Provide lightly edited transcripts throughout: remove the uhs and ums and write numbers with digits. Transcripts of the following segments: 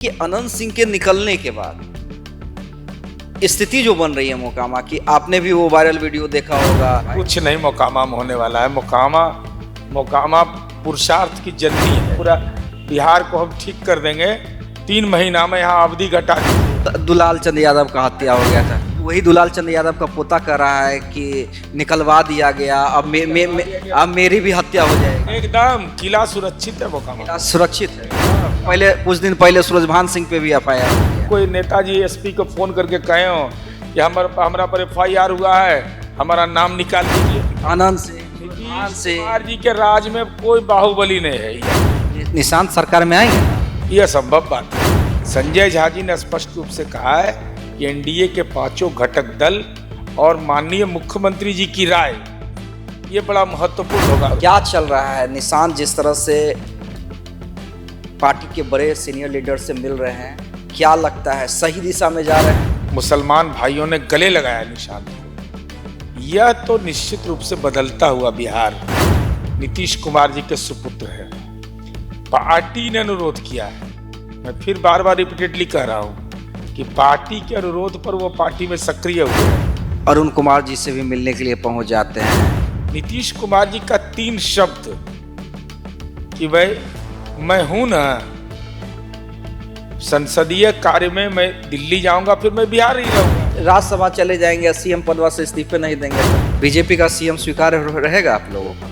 कि अनंत सिंह के निकलने के बाद स्थिति जो बन रही है मोकामा की, आपने भी वो वायरल वीडियो देखा होगा। कुछ नहीं मोकामा में होने वाला है। मोकामा मोकामा पुरुषार्थ की जननी है। पूरा बिहार को हम ठीक कर देंगे। 3 महीना में यहाँ अवधि घटा दी। दुलाल चंद यादव का हत्या हो गया था, वही दुलाल चंद यादव का पोता कह रहा है कि निकलवा दिया गया, अब अब मेरी भी हत्या हो जाएगी। एकदम किला सुरक्षित है मोकामा। सुरक्षित है। पहले कुछ दिन पहले सूरजभान सिंह पे भी FIR। कोई नेताजी SP को फोन करके कहे हो कि हमारा पर FIR हुआ है, हमारा नाम निकाल दीजिए। आनंद से कुमार जी के राज में कोई बाहुबली नहीं है। निशांत सरकार में आएंगे, यह संभव बात है। संजय झा जी ने स्पष्ट रूप से कहा है कि NDA के 5 घटक दल और माननीय मुख्यमंत्री जी की राय ये बड़ा महत्वपूर्ण होगा। क्या चल रहा है? निशांत जिस तरह से पार्टी के बड़े सीनियर लीडर से मिल रहे हैं, क्या लगता है सही दिशा में जा रहे हैं? मुसलमान भाइयों ने गले लगाया निशांत को। यह तो निश्चित रूप से बदलता हुआ बिहार नीतीश कुमार जी के सुपुत्र है। पार्टी ने अनुरोध किया है। मैं फिर बार बार रिपीटेडली कह रहा हूँ कि पार्टी के अनुरोध पर वो पार्टी में सक्रिय हुए हैं। अरुण कुमार जी से भी मिलने के लिए पहुंच जाते हैं। नीतीश कुमार जी का 3 शब्द कि भाई मैं हूं ना, संसदीय कार्य में मैं दिल्ली जाऊंगा, फिर मैं बिहार ही रहूंगा। राज्यसभा चले जाएंगे, CM पद से इस्तीफे नहीं देंगे, बीजेपी का CM स्वीकार रहेगा आप लोगों का?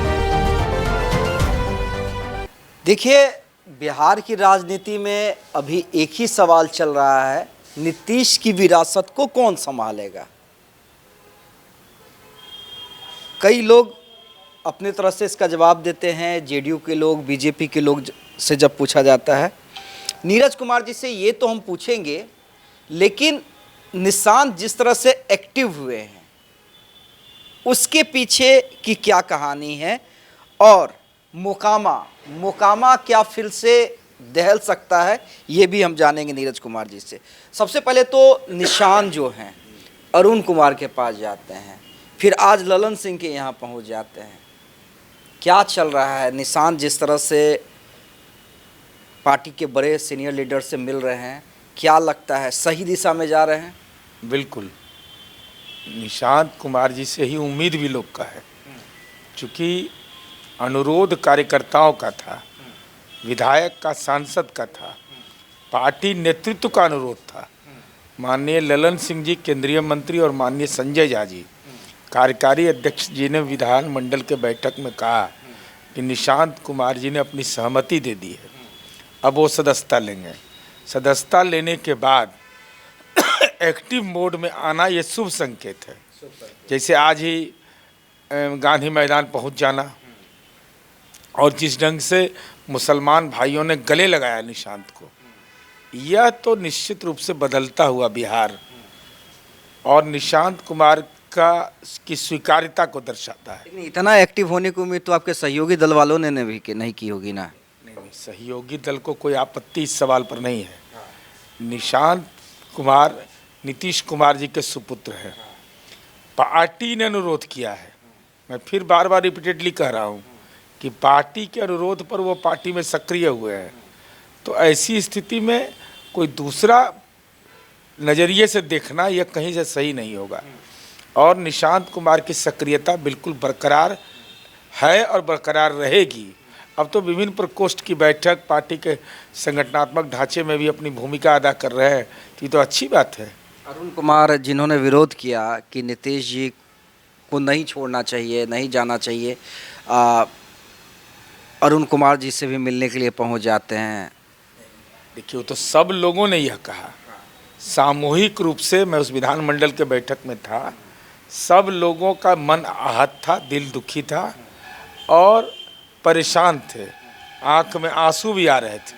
देखिए, बिहार की राजनीति में अभी एक ही सवाल चल रहा है, नीतीश की विरासत को कौन संभालेगा? कई लोग अपने तरफ से इसका जवाब देते हैं। JDU के लोग, BJP के लोग से जब पूछा जाता है, नीरज कुमार जी से ये तो हम पूछेंगे, लेकिन निशांत जिस तरह से एक्टिव हुए हैं उसके पीछे की क्या कहानी है, और मोकामा क्या फिर से दहल सकता है, ये भी हम जानेंगे नीरज कुमार जी से। सबसे पहले तो निशांत जो हैं अरुण कुमार के पास जाते हैं, फिर आज ललन सिंह के यहाँ पहुँच जाते हैं। क्या चल रहा है? निशांत जिस तरह से पार्टी के बड़े सीनियर लीडर से मिल रहे हैं, क्या लगता है सही दिशा में जा रहे हैं? बिल्कुल, निशांत कुमार जी से ही उम्मीद भी लोग का है, क्योंकि अनुरोध कार्यकर्ताओं का था, विधायक का, सांसद का था, पार्टी नेतृत्व का अनुरोध था। माननीय ललन सिंह जी केंद्रीय मंत्री और माननीय संजय झा जी कार्यकारी अध्यक्ष जी ने विधानमंडल के बैठक में कहा कि निशांत कुमार जी ने अपनी सहमति दे दी है, अब वो सदस्यता लेंगे। सदस्यता लेने के बाद एक्टिव मोड में आना ये शुभ संकेत है। जैसे आज ही गांधी मैदान पहुंच जाना, और जिस ढंग से मुसलमान भाइयों ने गले लगाया निशांत को, यह तो निश्चित रूप से बदलता हुआ बिहार और निशांत कुमार की स्वीकार्यता को दर्शाता है। लेकिन इतना एक्टिव होने की उम्मीद तो आपके सहयोगी दल वालों ने भी नहीं की होगी ना? नहीं, सहयोगी दल को कोई आपत्ति इस सवाल पर नहीं है। निशांत कुमार नीतीश कुमार जी के सुपुत्र हैं। पार्टी ने अनुरोध किया है। मैं फिर बार बार रिपीटेडली कह रहा हूँ कि पार्टी के अनुरोध पर वो पार्टी में सक्रिय हुए हैं। तो ऐसी स्थिति में कोई दूसरा नज़रिए से देखना यह कहीं से सही नहीं होगा, और निशांत कुमार की सक्रियता बिल्कुल बरकरार है और बरकरार रहेगी। अब तो विभिन्न प्रकोष्ठ की बैठक पार्टी के संगठनात्मक ढांचे में भी अपनी भूमिका अदा कर रहे हैं, तो ये तो अच्छी बात है। अरुण कुमार जिन्होंने विरोध किया कि नीतीश जी को नहीं छोड़ना चाहिए, नहीं जाना चाहिए, अरुण कुमार जी से भी मिलने के लिए पहुंच जाते हैं। देखिए, वो तो सब लोगों ने यह कहा, सामूहिक रूप से। मैं उस विधानमंडल के बैठक में था, सब लोगों का मन आहत था, दिल दुखी था और परेशान थे, आंख में आंसू भी आ रहे थे।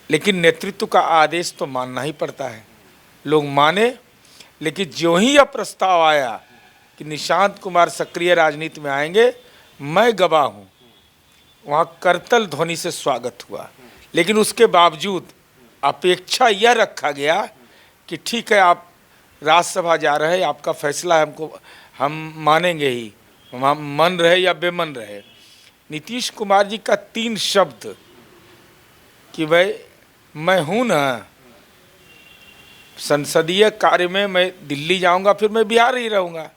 लेकिन नेतृत्व का आदेश तो मानना ही पड़ता है। लोग माने, लेकिन जो ही यह प्रस्ताव आया कि निशांत कुमार सक्रिय राजनीति में आएंगे, मैं गवाह हूँ, वहाँ करतल ध्वनि से स्वागत हुआ। लेकिन उसके बावजूद अपेक्षा यह रखा गया कि ठीक है, आप राज्यसभा जा रहे हैं, आपका फैसला हमको हम मानेंगे ही, हम मन रहे या बेमन रहे। नीतीश कुमार जी का 3 शब्द कि भाई मैं हूँ ना, संसदीय कार्य में मैं दिल्ली जाऊंगा, फिर मैं बिहार ही रहूंगा,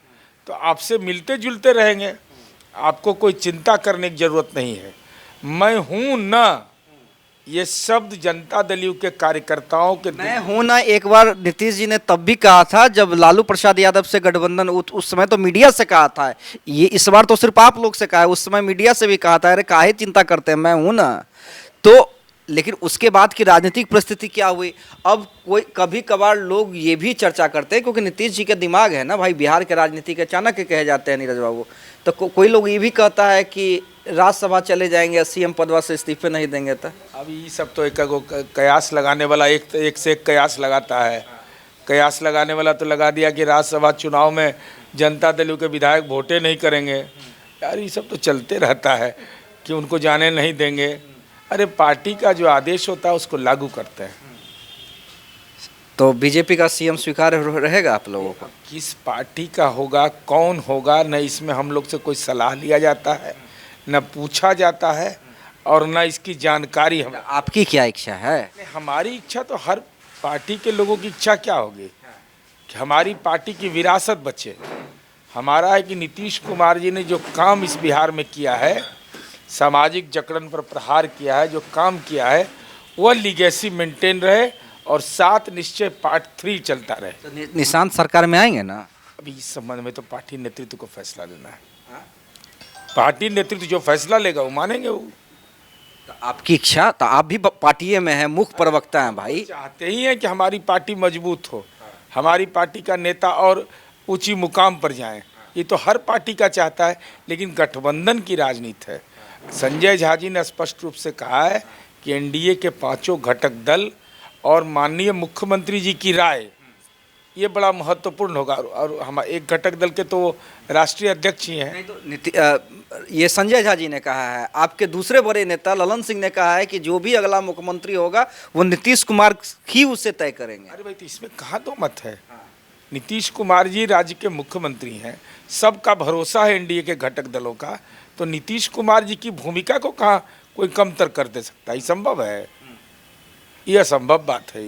तो आपसे मिलते जुलते रहेंगे, आपको कोई चिंता करने की जरूरत नहीं है। मैं हूँ ना, ये शब्द जनता दल के कार्यकर्ताओं के मैं हूं ना, एक बार नीतीश जी ने तब भी कहा था जब लालू प्रसाद यादव से गठबंधन, उस समय तो मीडिया से कहा था। ये इस बार तो सिर्फ आप लोग से कहा है, उस समय मीडिया से भी कहा था, अरे काहे चिंता करते हैं, मैं हूं ना। तो लेकिन उसके बाद की राजनीतिक परिस्थिति क्या हुई, अब कोई कभी कभार लोग ये भी चर्चा करते हैं, क्योंकि नीतीश जी का दिमाग है ना भाई, बिहार के राजनीति के अचानक के कहे जाते हैं नीरज बाबू, तो कोई लोग ये भी कहता है कि राज्यसभा चले जाएंगे, सीएम पदवा से इस्तीफे नहीं देंगे। तो अब ये सब तो एक कयास लगाने वाला एक से एक कयास लगाता है। कयास लगाने वाला तो लगा दिया कि राज्यसभा चुनाव में जनता दल के विधायक वोटे नहीं करेंगे। यार ये सब तो चलते रहता है कि उनको जाने नहीं देंगे। अरे पार्टी का जो आदेश होता है उसको लागू करते हैं। तो बीजेपी का सीएम स्वीकार रहेगा आप लोगों को? किस पार्टी का होगा, कौन होगा, न इसमें हम लोग से कोई सलाह लिया जाता है, न पूछा जाता है, और न इसकी जानकारी हम। आपकी क्या इच्छा है? हमारी इच्छा तो हर पार्टी के लोगों की इच्छा क्या होगी कि हमारी पार्टी की विरासत बचे। हमारा है कि नीतीश कुमार जी ने जो काम इस बिहार में किया है, सामाजिक जकड़न पर प्रहार किया है, जो काम किया है, वह लीगेसी मेंटेन रहे और 7 निश्चय पार्ट 3 चलता रहे। तो निशांत सरकार में आएंगे ना? अभी इस संबंध में तो पार्टी नेतृत्व को फैसला लेना है। पार्टी नेतृत्व जो फैसला लेगा वो मानेंगे। वो तो आपकी इच्छा, तो आप भी पार्टी में हैं, मुख्य प्रवक्ता हैं भाई, चाहते ही हैं कि हमारी पार्टी मजबूत हो, हमारी पार्टी का नेता और ऊंची मुकाम पर जाएं। ये तो हर पार्टी का चाहता है, लेकिन गठबंधन की राजनीति है। संजय झा जी ने स्पष्ट रूप से कहा है कि एनडीए के 5 घटक दल और माननीय मुख्यमंत्री जी की राय, ये बड़ा महत्वपूर्ण होगा। और हम एक घटक दल के तो राष्ट्रीय अध्यक्ष ही हैं। तो ये संजय झा जी ने कहा है। आपके दूसरे बड़े नेता ललन सिंह ने कहा है कि जो भी अगला मुख्यमंत्री होगा वो नीतीश कुमार ही उसे तय करेंगे। अरे भाई, तो इसमें कहाँ दो मत है। नीतीश कुमार जी राज्य के मुख्यमंत्री हैं, सबका भरोसा है एनडीए के घटक दलों का, तो नीतीश कुमार जी की भूमिका को कहाँ कोई कमतर कर दे सकता है? ये संभव है? ये असंभव बात है।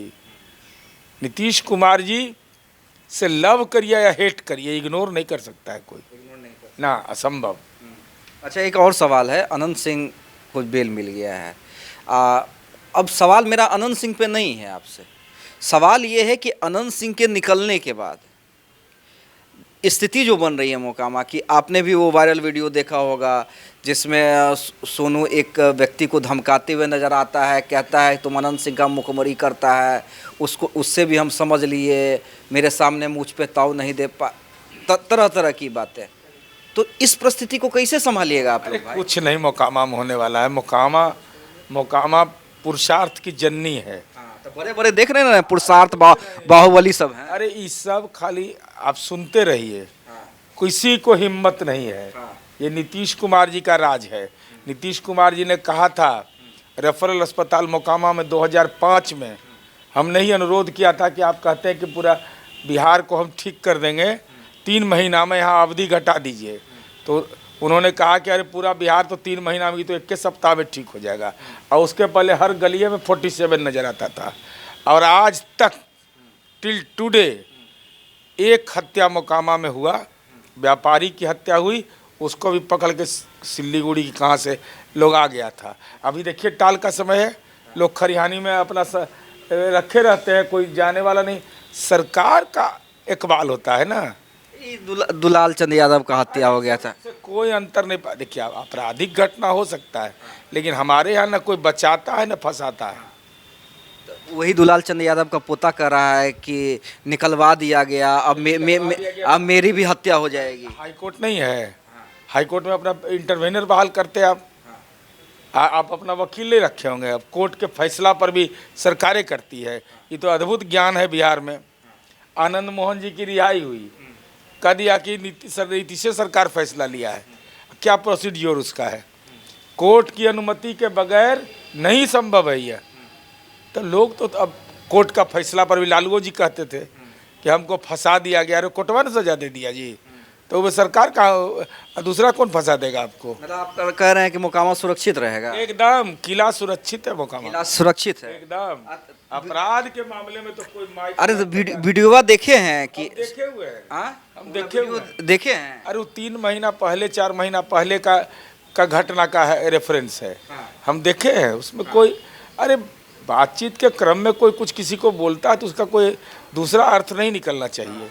नीतीश कुमार जी से लव करिए या हेट करिए, इग्नोर नहीं कर सकता है कोई ना, असंभव। अच्छा, एक और सवाल है। अनंत सिंह को बेल मिल गया है। अब सवाल मेरा अनंत सिंह पे नहीं है आपसे, सवाल ये है कि अनंत सिंह के निकलने के बाद स्थिति जो बन रही है मोकामा की, आपने भी वो वायरल वीडियो देखा होगा जिसमें सोनू एक व्यक्ति को धमकाते हुए नज़र आता है, कहता है तुम अनंत सिंह का मुखबरी करता है, उसको उससे भी हम समझ लिए, मेरे सामने मुझ पे ताव नहीं दे पा, तरह तरह की बातें। तो इस परिस्थिति को कैसे संभालिएगा आप लोग? कुछ नहीं मोकामा में होने वाला है। मोकामा पुरुषार्थ की जननी है। तो बड़े बड़े देख रहे हैं ना, पुरुषार्थ बाहुबली सब हैं। अरे ये सब खाली आप सुनते रहिए, किसी को हिम्मत नहीं है। ये नीतीश कुमार जी का राज है। नीतीश कुमार जी ने कहा था रेफरल अस्पताल मोकामा में 2005 में, हमने ही अनुरोध किया था कि आप कहते हैं कि पूरा बिहार को हम ठीक कर देंगे, 3 महीना में यहाँ अवधि घटा दीजिए। तो उन्होंने कहा कि अरे पूरा बिहार तो 3 महीना में, तो 21 सप्ताह में ठीक हो जाएगा। और उसके पहले हर गलिये में 47 नज़र आता था। और आज तक टिल टुडे एक हत्या मोकामा में हुआ, व्यापारी की हत्या हुई, उसको भी पकड़ के सिल्लीगुड़ी की कहाँ से लोग आ गया था। अभी देखिए टाल का समय है, लोग खरिहानी में अपना रखे रहते हैं, कोई जाने वाला नहीं। सरकार का इकबाल होता है ना। दुलाल चंद यादव का हत्या हो गया था, कोई अंतर नहीं। देखिए आपराधिक घटना हो सकता है, लेकिन हमारे यहाँ न कोई बचाता है न फंसाता है। वही दुलाल चंद यादव का पोता कह रहा है कि निकलवा दिया गया, अब अब मेरी भी हत्या हो जाएगी। हाईकोर्ट नहीं है, हाईकोर्ट में अपना इंटरवेनर बहाल करते हैं आप अपना वकील ले रखे होंगे। अब कोर्ट के फैसला पर भी सरकारें करती है। ये तो अद्भुत ज्ञान है बिहार में। आनंद मोहन जी की रिहाई हुई, कह दिया कि नीतीश सरकार फैसला लिया है। क्या प्रोसीड्योर उसका है? कोर्ट की अनुमति के बगैर नहीं संभव है यह। तो लोग तो अब कोर्ट का फैसला पर भी, लालू जी कहते थे कि हमको फंसा दिया गया, अरे कोर्टवा ने सजा दे दिया जी। तो वो सरकार का दूसरा कौन फंसा देगा आपको? मतलब आप कह रहे हैं कि मोकामा सुरक्षित रहेगा? एकदम किला सुरक्षित है मोकामा, किला सुरक्षित है एकदम। अपराध के मामले में तो कोई माइक अरे तो वीडियोवा देखे हैं कि देखे हुए हैं, हाँ हम देखे हुए हैं। देखे हैं। अरे वो 3 महीना पहले 4 महीना पहले का घटना का है रेफरेंस है, हम देखे हैं। उसमें कोई अरे बातचीत के क्रम में कोई कुछ किसी को बोलता है तो उसका कोई दूसरा अर्थ नहीं निकलना चाहिए।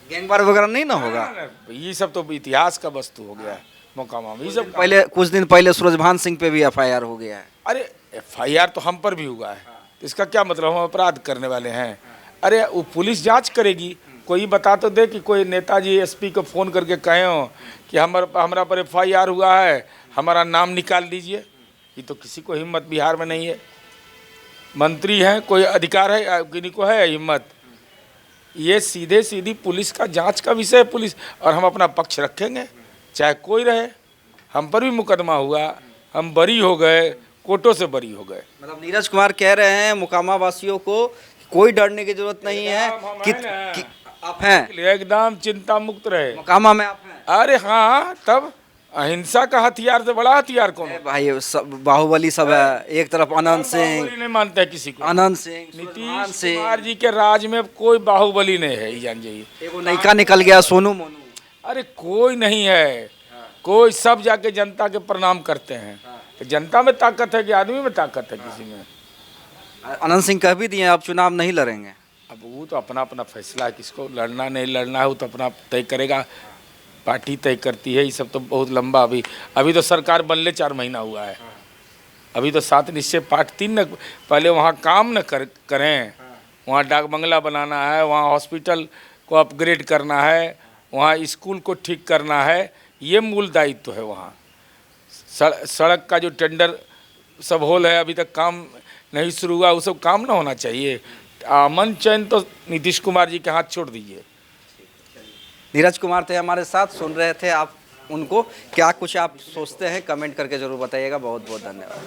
गैंगवार वगैरह नहीं ना होगा? ये सब तो इतिहास का वस्तु हो गया है मोकामा में। ये सब पहले कुछ दिन पहले सूरजभान सिंह पे भी FIR हो गया है। अरे FIR तो हम पर भी हुआ है, तो इसका क्या मतलब हम अपराध करने वाले हैं? अरे वो पुलिस जांच करेगी, कोई बता तो दे कि कोई नेताजी SP को फ़ोन करके कहे हो कि हमारा पर FIR हुआ है, हमारा नाम निकाल दीजिए। ये तो किसी को हिम्मत बिहार में नहीं है। मंत्री हैं, कोई अधिकार है किन्हीं को है हिम्मत? ये सीधे सीधी पुलिस का जांच का विषय है पुलिस, और हम अपना पक्ष रखेंगे चाहे कोई रहे। हम पर भी मुकदमा हुआ, हम बरी हो गए, कोर्टों से बरी हो गए। मतलब नीरज कुमार कह रहे हैं मोकामा वासियों को कोई डरने की जरूरत नहीं है कि आप हैं एकदम चिंता मुक्त रहे। मोकामा में आप हैं? अरे हाँ, तब अहिंसा का हथियार से बड़ा हथियार कौन है? भाई सब बाहुबली सब है, एक तरफ अनंत सिंह, बाहुबली नहीं मानते किसी को। अनंत सिंह, नीतीश कुमार जी के राज में कोई बाहुबली नहीं है, ये जान जाइए। एगो नयका निकल गया सोनू मोनू। अरे कोई नहीं है, कोई सब जाके जनता के प्रणाम करते हैं। जनता में ताकत है कि आदमी में ताकत है किसी में? अनंत सिंह कह भी दिए अब चुनाव नहीं लड़ेंगे। अब वो तो अपना अपना फैसला है, किसको लड़ना नहीं लड़ना है वो तो अपना तय करेगा, पार्टी तय करती है। ये सब तो बहुत लंबा, अभी तो सरकार बनले 4 महीना हुआ है। अभी तो 7 निश्चय पार्ट 3 न पहले वहाँ काम न करें। वहाँ डाक बंगला बनाना है, वहाँ हॉस्पिटल को अपग्रेड करना है, वहाँ स्कूल को ठीक करना है, ये मूल दायित्व है। वहाँ सड़क का जो टेंडर सब होल है, अभी तक काम नहीं शुरू हुआ, वो सब काम ना होना चाहिए। अमन चैन तो नीतीश कुमार जी के हाथ छोड़ दीजिए। नीरज कुमार थे हमारे साथ, सुन रहे थे आप उनको। क्या कुछ आप सोचते हैं कमेंट करके ज़रूर बताइएगा। बहुत बहुत धन्यवाद।